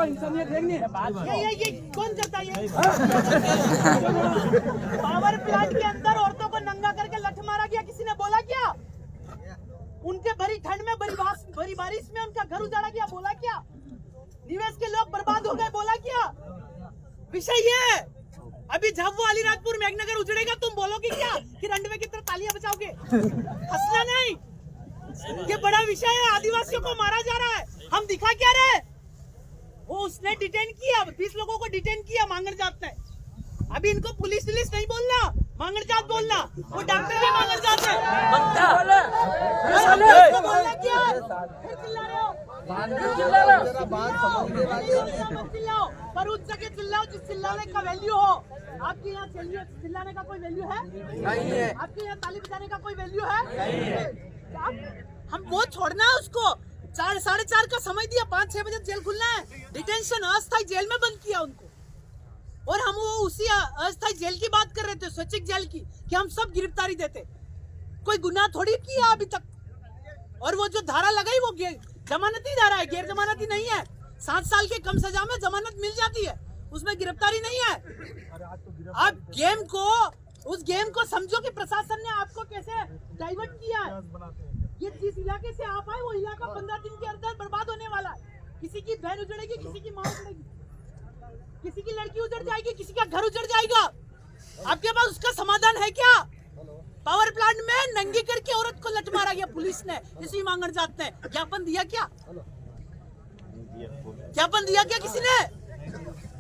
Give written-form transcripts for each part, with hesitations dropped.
ये कौन करता है? पावर प्लांट के अंदर औरतों को नंगा करके लठ मारा गया, किसी ने बोला क्या? उनके भरी ठंड में भरी बारिश में उनका घर उजाड़ा गया, बोला क्या? निवेश के लोग बर्बाद हो गए, बोला क्या? विषय ये है। अभी झाबुआ अलीराजपुर मेघनगर उजड़ेगा, तुम बोलोगे क्या कि रंडवे की तरह तालियां बजाओगे? हंसना नहीं, ये बड़ा विषय है। आदिवासियों को मारा जा रहा है, हम दिखा क्या रहे? वो उसने डिटेन किया, 20 लोगों को डिटेन किया मांगड़ जात ने। अभी इनको पुलिस नहीं बोलना, मांगड़ जात बोलना। वो डॉक्टर भी मांगड़ जात है। बोलना क्या? फिर चिल्ला रहे हो? चिल्लाओ, पर उस जगह चिल्लाओ जिस चिल्लाने का वैल्यू हो। आपके यहाँ चिल्लाने का कोई वैल्यू है? नहीं है। आपके यहाँ ताली बजाने का कोई वैल्यू है? नहीं है। हम वो छोड़ना है उसको। 4 साढ़े 4 का समय दिया, 5-6 बजे जेल खुलना है। डिटेंशन अस्थायी जेल में बंद किया उनको, और हम वो उसी अस्थायी जेल की बात कर रहे थे, स्वैच्छिक जेल की, कि हम सब गिरफ्तारी देते। कोई गुनाह थोड़ी किया अभी तक। और वो जो धारा लगाई वो जमानती धारा है, गैर जमानती नहीं है। 7 साल के कम सजा में जमानत मिल जाती है, उसमें गिरफ्तारी नहीं है। आप उस गेम को समझो कि प्रशासन ने आपको कैसे डाइवर्ट किया है। ये जिस इलाके से आप आए वो इलाका 15 दिन के अंदर बर्बाद होने वाला है। किसी की बहन उजड़ेगी, किसी की माँ उजड़ेगी, किसी की लड़की उजड़ जाएगी, किसी का घर उजड़ जाएगा। आपके पास उसका समाधान है क्या? पावर प्लांट में नंगी करके औरत को लठ मारा गया पुलिस ने, इसी मांगड़ जात ने। ज्ञापन दिया क्या? ज्ञापन दिया क्या किसी ने?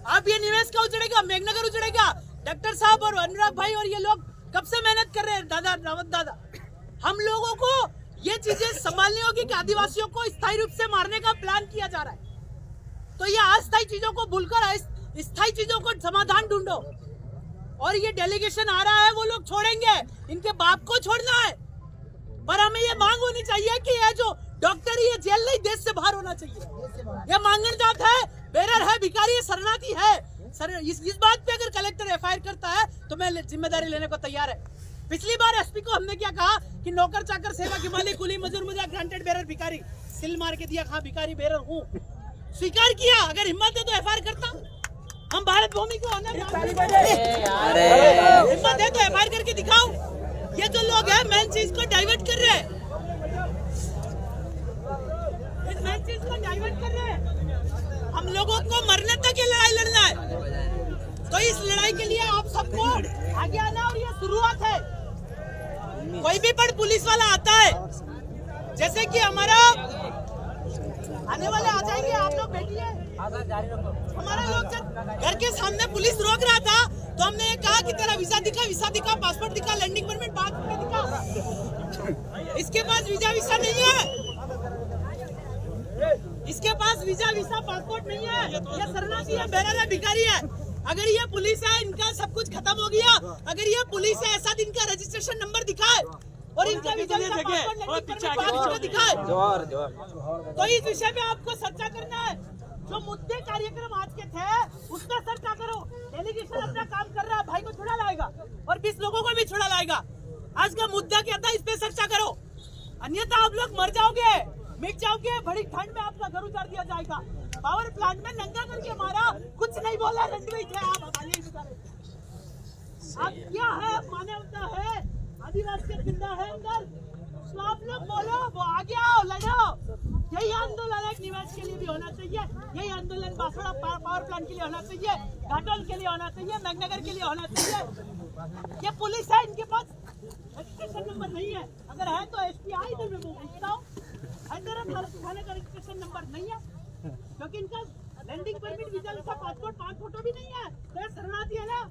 अब ये निवेश का उजड़ेगा, मेघनगर उजड़ेगा। डॉक्टर साहब और अनुराग भाई और ये लोग कब से मेहनत कर रहे हैं, दादा रावत दादा। हम लोगों को ये चीजें संभालनी होगी कि आदिवासियों को स्थायी रूप से मारने का प्लान किया जा रहा है। तो ये अस्थायी चीजों को भूलकर स्थायी चीजों को समाधान ढूंढो। और ये डेलीगेशन आ रहा है, वो लोग छोड़ेंगे, इनके बाप को छोड़ना है। पर हमें ये मांग होनी चाहिए कि ये जो डॉक्टर ये जेल नहीं, देश से बाहर होना चाहिए। ये मांगड़ जात है, बेरर है, भिखारी है, शरणार्थी है। सर इस बात पे अगर कलेक्टर एफआईआर करता है तो मैं जिम्मेदारी लेने को तैयार है। पिछली बार एसपी को हमने क्या कहा कि नौकर चाकर सेवा के मालिक कुली मजदूर मुझे ग्रांटेड बेरर भिखारी सिल मार के दिया, हाँ भिखारी बेरर हूँ, स्वीकार किया। अगर हिम्मत है तो एफआईआर करता। हम भारत भूमि को हिम्मत है तो एफआईआर करके दिखाओ। ये जो लोग हैं मेन चीज को डाइवर्ट कर रहे हैं, इस मेन चीज को डाइवर्ट कर रहे हैं। हम लोगों को मरने तक ये लड़ाई लड़ना है। तो इस लड़ाई के लिए आप सबको आगे आना, और ये शुरुआत है। कोई भी बड़ पुलिस वाला आता है, जैसे कि हमारा आने वाले आ जाएंगे, आप लोग बैठिए। हमारा लोग जब घर के सामने पुलिस रोक रहा था तो हमने ये कहा कि तेरा वीजा दिखा, पासपोर्ट दिखा, लैंडिंग परमिट दिखा। इसके पास वीजा नहीं है, इसके पास वीजा पासपोर्ट नहीं है। ये शरणार्थी है, बेरर है, भिखारी है। अगर ये पुलिस है, इनका सब कुछ खत्म हो गया। अगर ये पुलिस है, ऐसा इनका रजिस्ट्रेशन नंबर दिखाए और इनका वीजा दिखाए। तो इस विषय में आपको चर्चा करना है। जो मुद्दे कार्यक्रम आज के थे उस पर चर्चा करो। डेलीगेशन अपना काम कर रहा है, भाई को छुड़ा लाएगा और 20 लोगों को भी छुड़ा लाएगा। आज का मुद्दा क्या था, इस पे चर्चा करो। अन्यथा आप लोग मर जाओगे, मिट जाओगे। बड़ी ठंड में आपका घर उतार दिया जाएगा। पावर प्लांट में नंगा करके मारा, कुछ नहीं बोला, रंडवे थे। आप क्या है, मानवता है, आदिवासी जिंदा है अंदर। तो आप लोग बोलो, वो आगे आओ, लड़ो। यही आंदोलन एक निवेश के लिए भी होना चाहिए। यही आंदोलन बांसवाड़ा पावर प्लांट के लिए होना चाहिए, घाटोल के लिए होना चाहिए, मेघनगर के लिए होना चाहिए। ये पुलिस है, इनके पास रजिस्ट्रेशन नंबर नहीं है। अगर है तो SPI इधर में पूछता हूँ, थाने का रजिस्ट्रेशन नंबर नहीं है, क्योंकि इनका landing permit, visa, passport, 5 photo भी नहीं है। तो शरणार्थी है ना।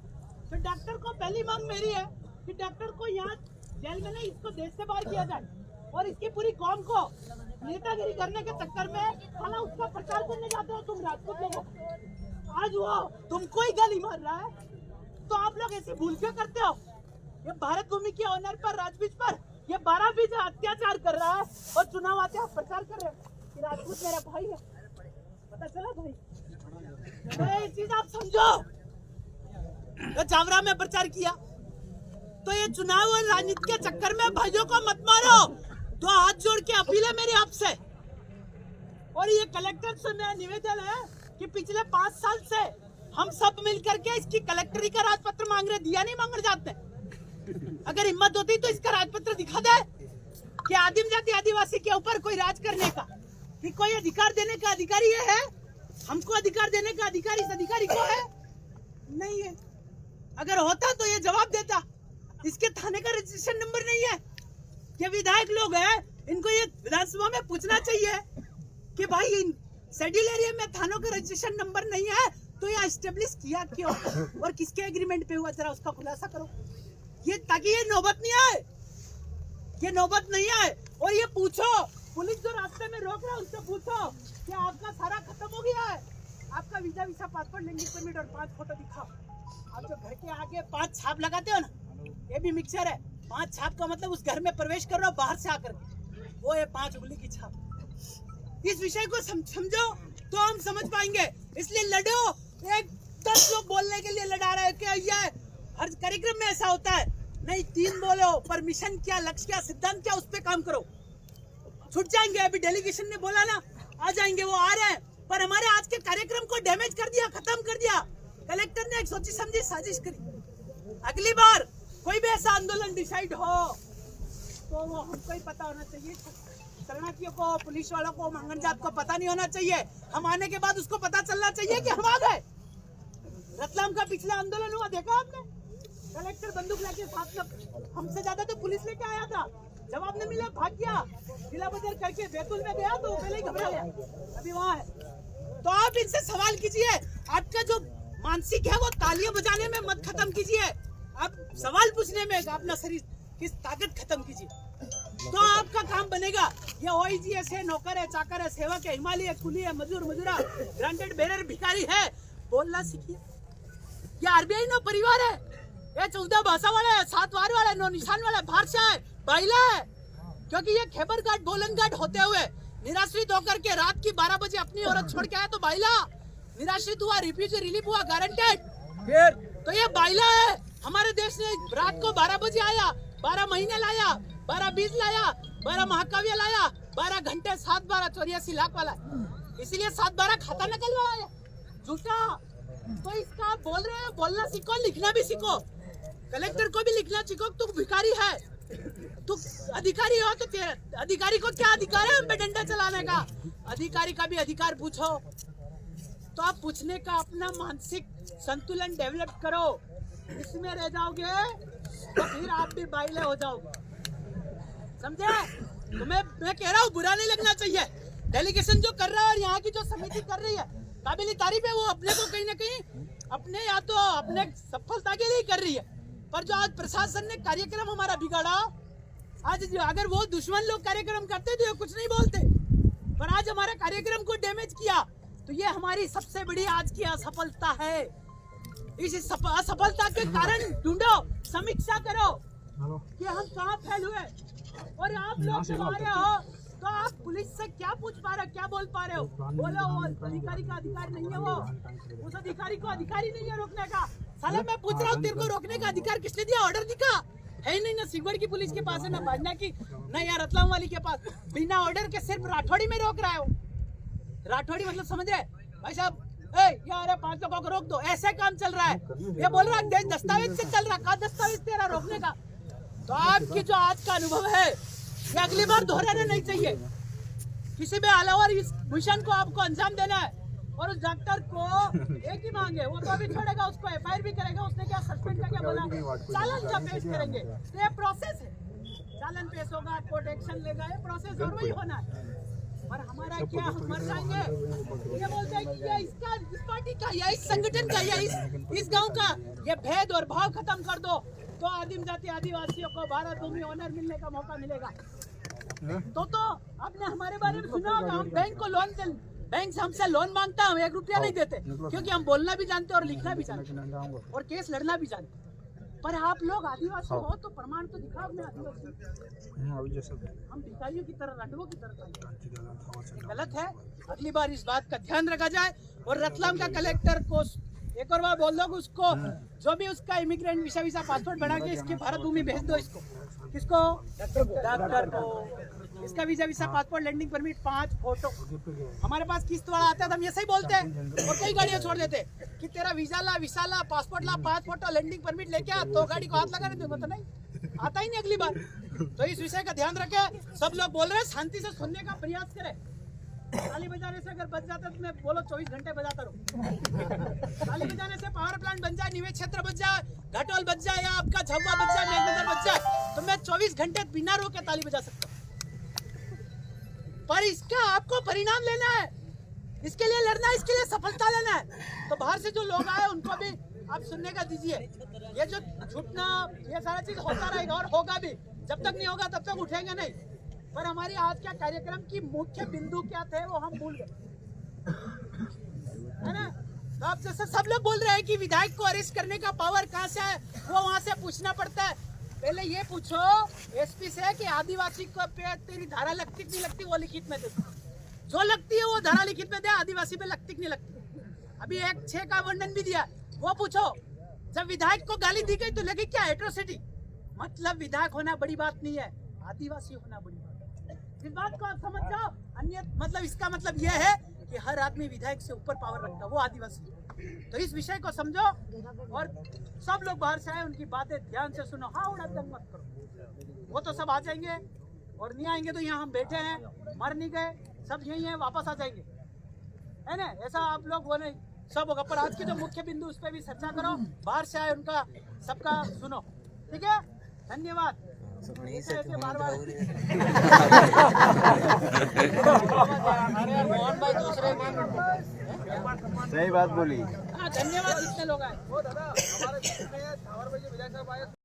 तो डॉक्टर को पहली मांग मेरी है कि डॉक्टर को यहाँ जेल में नहीं, इसको देश से बाहर किया जाए। और इसकी पूरी कौम को नेतागिरी करने के चक्कर में साला उसका प्रचार करने जाते हो तुम राजपूत लोगों। आज वो तुमको ही गाली मार रहा है, तो आप लोग ऐसे भूल क्यों करते हो? ये भारत भूमि के ऑनर पर, राजपीठ पर ये 12 बीज अत्याचार कर रहा है और चुनाव आते आप प्रचार कर रहे हो कि राजपूत मेरा भाई है। पता चला भाई? तो ये चीज आप समझो। तो जावरा में प्रचार किया, तो ये चुनाव और राजनीति के चक्कर में भाइयों को मत मारो। तो हाथ जोड़ के अपील है मेरी आपसे। और ये कलेक्टर से मेरा निवेदन है कि पिछले 5 साल से हम सब मिलकर के इसकी कलेक्टरी का राजपत्र मांग रहे, दिया नहीं मांगने जाते। अगर हिम्मत होती तो इसका राजपत्र दिखा दे कि आदिम जाति आदिवासी के ऊपर कोई राज करने का, कि कोई अधिकार देने का अधिकारी ये है, हमको अधिकार देने का अधिकारी इस अधिकारी को है नहीं है। अगर होता तो ये जवाब देता। इसके थाने का रजिस्ट्रेशन नंबर नहीं है। ये विधायक लोग हैं, इनको ये विधानसभा में पूछना चाहिए कि भाई शेड्यूल एरिया में थानों का रजिस्ट्रेशन नंबर नहीं है तो ये एस्टेब्लिश किया क्यों और किसके एग्रीमेंट पे हुआ, जरा उसका खुलासा करो। ये ताकि ये नौबत नहीं आए, ये नौबत नहीं आए। और ये पूछो, पुलिस जो रास्ते में रोक रहा है उनसे पूछो कि आपका सारा खत्म हो गया है, आपका visa visa passport language permit और 5 फोटो दिखाओ। आप जो घर के आगे 5 छाप लगाते हो ना, ये भी मिक्सचर है। 5 छाप का मतलब उस घर में प्रवेश कर रहा हो बाहर से आकर, वो है 5 उंगली की छाप। इस विषय को समझो तो हम समझ पाएंगे। इसलिए लड़ो। एक 10 लोग बोलने के लिए लड़ा रहे क्या ये हर कार्यक्रम में ऐसा होता है? नहीं, 3 बोलो, परमिशन क्या, लक्ष्य क्या, सिद्धांत क्या, उस पे काम करो। छूट जाएंगे। अभी डेलीगेशन ने बोला ना आ जाएंगे, वो आ रहे हैं, पर हमारे आज के कार्यक्रम को डैमेज कर दिया, खत्म कर दिया। कलेक्टर ने एक सोची समझी साजिश करी। अगली बार कोई भी ऐसा आंदोलन डिसाइड हो तो वो हमको ही पता होना चाहिए, शरणार्थियों को, पुलिस वालों को, मंगन जात को पता नहीं होना चाहिए। हम आने के बाद उसको पता चलना चाहिए कि हम आ गए। रतलाम का पिछला आंदोलन हुआ, देखा आपने? कलेक्टर बंदूक लेके साथ में, हमसे ज्यादा तो पुलिस लेके आया था, जवाब नहीं मिला, भाग गया। जिला बदर करके बैतूल में गया तो पहले ही घबरा गया, अभी वहाँ है। तो आप इनसे सवाल कीजिए, आपका जो मानसिक है वो तालियां बजाने में मत खत्म कीजिए, आप सवाल पूछने में अपना शरीर की ताकत खत्म कीजिए, तो आपका काम बनेगा। ये OIGS है, नौकर है, चाकर है, सेवक है, हिमालय है, कुली है, मजदूर मजूरा, ग्रांटेड बेरर, भिखारी है, बोलना सीखिए। ये RBI नो परिवार है, ये 14 भाषा वाला है, 7 वार वाला है, 9 निशान वाला है, भाषा है, बाइला है। क्योंकि ये खेबर घाट, बोलन घाट होते हुए निराश्रित होकर के रात की 12 बजे अपनी औरत छोड़ के आया तो बाइला, निराश्रित हुआ, रिफ्यूजी रिलीफ हुआ, गारंटेड, तो ये बाइला है। हमारे देश ने रात को 12 बजे आया, 12 महीने लाया, 12 बीज लाया, 12 महाकाव्य लाया, 12 घंटे, 7 12 84 लाख वाला, इसीलिए 7 12 खाता निकलवाया झूठा। तो इसका आप बोल रहे हैं, बोलना सीखो, लिखना भी सीखो। कलेक्टर को भी लिखना सीखो। तू भिखारी है, तू अधिकारी हो, तो अधिकारी को क्या अधिकार है हम पे डंडा चलाने का? अधिकारी का भी अधिकार पूछो। तो आप पूछने का अपना मानसिक संतुलन डेवलप करो। इसमें रह जाओगे तो फिर आप भी बाइले हो जाओगे, समझे? तो मैं कह रहा हूँ, बुरा नहीं लगना चाहिए। डेलीगेशन जो कर रहा है और यहाँ की जो समिति कर रही है, काबिल तारीफ है। वो अपने को कहीं ना कहीं अपने या तो अपने सफलता के लिए कर रही है, पर जो आज प्रशासन ने कार्यक्रम हमारा बिगाड़ा, आज अगर वो दुश्मन लोग कार्यक्रम करते तो कुछ नहीं बोलते, पर आज हमारे कार्यक्रम को डैमेज किया, तो ये हमारी सबसे बड़ी आज की असफलता है। इस असफलता के कारण ढूंढो, समीक्षा करो कि हम कहाँ फेल हुए। और आप लोग जब आ रहे हो तो आप पुलिस से क्या पूछ पा रहे हो, क्या बोल पा रहे हो? बोलो वो अधिकारी का अधिकार नहीं है, वो उस अधिकारी को अधिकारी नहीं है रोकने का। साले मैं पूछ रहा हूँ, तेरे को रोकने का अधिकार किसने दिया? ऑर्डर दिखा है ही नहीं, ना सिगवड़ की पुलिस के पास है, ना भाजना की, ना यार रतलाम वाली के पास। बिना ऑर्डर के सिर्फ राठौड़ी में रोक रहा है। राठौड़ी मतलब समझ रहे भाई साहब? यार 5 लोगों को रोक दो, ऐसे काम चल रहा है। ये बोल रहा है दस्तावेज से चल रहा, का दस्तावेज तेरा रोकने का? तो आपकी जो आज का अनुभव है ये अगली बार दोहराना नहीं चाहिए। किसी भी अलावा इस मिशन को आपको अंजाम देना है। और उस डॉक्टर को एक ही मांगे, वो तो अभी छोड़ेगा, उसको FIR भी करेगा। उसने क्या सस्पेंड करके बोला चालान का पेश करेंगे, तो ये प्रोसेस है। चालान पेश होगा, कोर्ट एक्शन लेगा, ये प्रोसेस और वही होना है। और हमारा क्या, हम मर जाएंगे? ये बोलते हैं कि ये इसका, इस पार्टी का, या इस संगठन का, या इस गांव का, ये भेद और भाव खत्म कर दो तो आदिम जाति आदिवासियों को भारत भूमि ऑनर मिलने का मौका मिलेगा। तो आपने हमारे बारे में सुना होगा, हम बैंक को लोन दे, बैंक से हमसे लोन मांगता है, हम 1 रुपया नहीं देते, क्योंकि हम बोलना भी जानते और लिखना भी जानते और केस लड़ना भी जानते। पर आप लोग आदिवासी हो तो प्रमाण तो दिखाओ अपने आदिवासी। हम भिखारियों की तरह, रंडवों की तरह, गलत है। अगली बार इस बात का ध्यान रखा जाए। और रतलाम का कलेक्टर को एक और बार बोल दो, उसको जो भी उसका इमिग्रेंट वीसा पासपोर्ट बना के इसकी भारत भूमि भेज दो। इसको किसको? डॉक्टर को। इसका visa visa passport landing permit 5 photo. हमारे पास किस्त वाला आता है तो हम ऐसे ही बोलते हैं और कई गाड़ियां छोड़ देते कि तेरा वीजा ला, विसा ला, पासपोर्ट ला, 5 फोटो लैंडिंग परमिट लेके आ, तो गाड़ी को हाथ लगा देते, तो नहीं आता ही नहीं अगली बार। तो इस विषय का ध्यान रखें। सब लोग बोल रहे हैं, शांति से सुनने का प्रयास करें। ताली बजाने से अगर बच जाता तो मैं बोलो 24 घंटे बजाता रहूं। ताली बजाने से पावर प्लांट बन जाए, निवेश क्षेत्र बच जाए, घाटोल बच जाए या आपका झब्बा बच जाए, मेघनगर बच जाए, तो मैं 24 घंटे बिना रोके ताली बजा सकता हूँ। पर इसका आपको परिणाम लेना है, इसके लिए लड़ना है, इसके लिए सफलता लेना है। तो बाहर से जो लोग आए उनको भी आप सुनने का दीजिए। ये जो छूटना ये सारा चीज होता रहेगा और होगा भी, जब तक नहीं होगा तब तक उठेंगे नहीं। पर हमारी आज का कार्यक्रम की मुख्य बिंदु क्या थे वो हम भूल गए, है ना। तो आप जैसे सब लोग बोल रहे हैं कि विधायक को अरेस्ट करने का पावर कहाँ से है, वो वहाँ से पूछना पड़ता है। पहले ये पूछो एसपी से कि आदिवासी को पे तेरी धारा लगती नहीं लगती, वो लिखित में दे। जो लगती है वो धारा लिखित में दे, आदिवासी पे लगती नहीं लगती। अभी 1(6) का वर्णन भी दिया, वो पूछो। जब विधायक को गाली दी गई तो लगी क्या एट्रोसिटी। मतलब विधायक होना बड़ी बात नहीं है, आदिवासी होना बड़ी बात है। इस बात को आप समझ जाओ। अन्य मतलब इसका मतलब यह है कि हर आदमी विधायक से ऊपर पावर रखता है, वो आदिवासी है। तो इस विषय को समझो और सब लोग बाहर से आए, उनकी बातें ध्यान से सुनो। हाँ उड़ा दंग मत करो, वो तो सब आ जाएंगे और नहीं आएंगे तो यहाँ हम बैठे हैं, मर नहीं गए, सब यही है, वापस आ जाएंगे, है ना। ऐसा आप लोग वो नहीं सब होगा। पर आज की जो मुख्य बिंदु उस पर भी चर्चा करो, बाहर से आए उनका सबका सुनो, ठीक है। धन्यवाद। बार-बार मोहन भाई दूसरे सही बात बोली। हाँ धन्यवाद, जितने लोग आए।